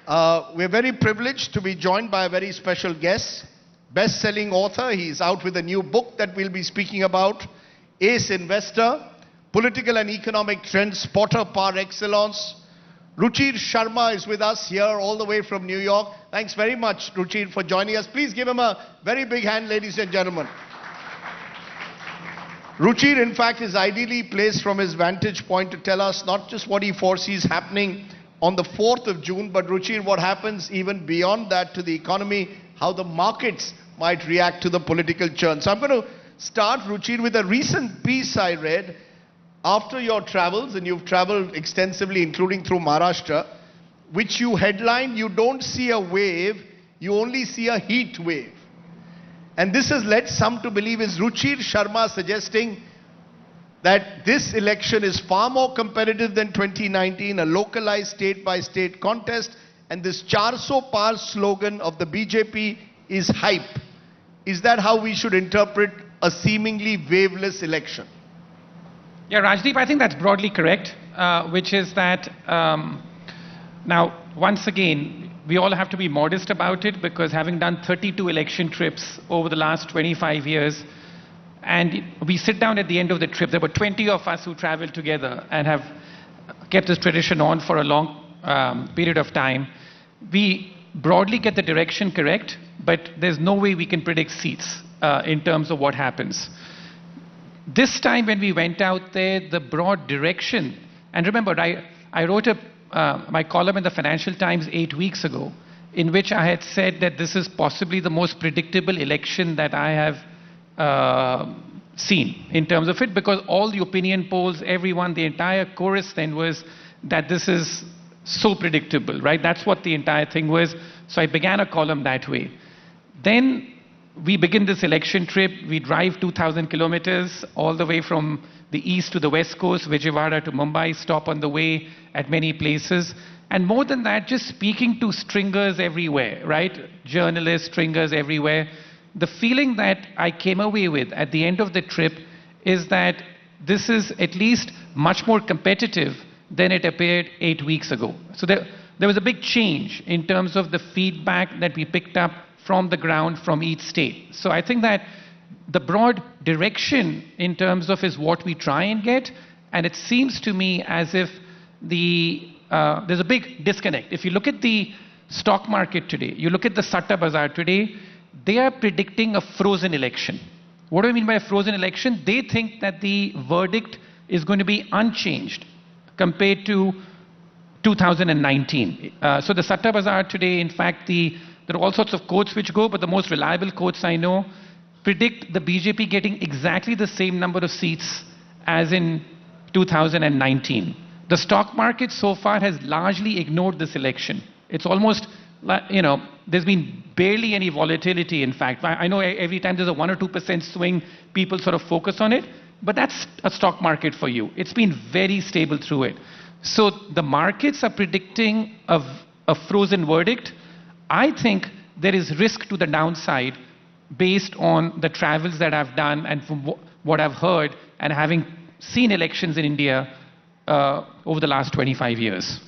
We're very privileged to be joined by a very special guest, best-selling author. He's out with a new book that we'll be speaking about, ace investor, political and economic trend spotter par excellence. Ruchir Sharma is with us here all the way from New York. Thanks very much, Ruchir, for joining us. Please give him a very big hand, ladies and gentlemen. Ruchir, in fact, is ideally placed from his vantage point to tell us not just what he foresees happening on the 4th of June, but Ruchir, what happens even beyond that to the economy, how the markets might react to the political churn. So I'm going to start, Ruchir, with a recent piece I read after your travels, and you've traveled extensively, including through Maharashtra, which you headlined, "You don't see a wave, you only see a heat wave." And this has led some to believe is Ruchir Sharma suggesting that this election is far more competitive than 2019, a localized state-by-state contest, and this 400 par slogan of the BJP is hype. Is that how we should interpret a seemingly waveless election? Yeah, Rajdeep, I think that's broadly correct, which is that now, once again, we all have to be modest about it, because having done 32 election trips over the last 25 years, and we sit down at the end of the trip, there were 20 of us who traveled together and have kept this tradition on for a long period of time. We broadly get the direction correct, but there's no way we can predict seats in terms of what happens. This time when we went out there, the broad direction, and remember, I wrote my column in the Financial Times 8 weeks ago, in which I had said that this is possibly the most predictable election that I have seen in terms of it, because all the opinion polls, everyone, the entire chorus then was that this is so predictable, right? That's what the entire thing was. So I began a column that way. Then we begin this election trip. We drive 2,000 kilometers all the way from the east to the west coast, Vijayawada to Mumbai, stop on the way at many places. And more than that, just speaking to stringers everywhere, right? Journalists, stringers everywhere. The feeling that I came away with at the end of the trip is that this is at least much more competitive than it appeared 8 weeks ago. So there was a big change in terms of the feedback that we picked up from the ground from each state. So I think that the broad direction in terms of is what we try and get, and it seems to me as if there's a big disconnect. If you look at the stock market today, you look at the Satta Bazaar today, they are predicting a frozen election. What do I mean by a frozen election? They think that the verdict is going to be unchanged compared to 2019. So the Satta Bazaar today, in fact, there are all sorts of quotes which go, but the most reliable quotes I know predict the BJP getting exactly the same number of seats as in 2019. The stock market so far has largely ignored this election. It's almost, there's been barely any volatility, in fact. I know every time there's a 1 or 2% swing, people sort of focus on it, but that's a stock market for you. It's been very stable through it. So the markets are predicting a frozen verdict. I think there is risk to the downside based on the travels that I've done and from what I've heard and having seen elections in India over the last 25 years.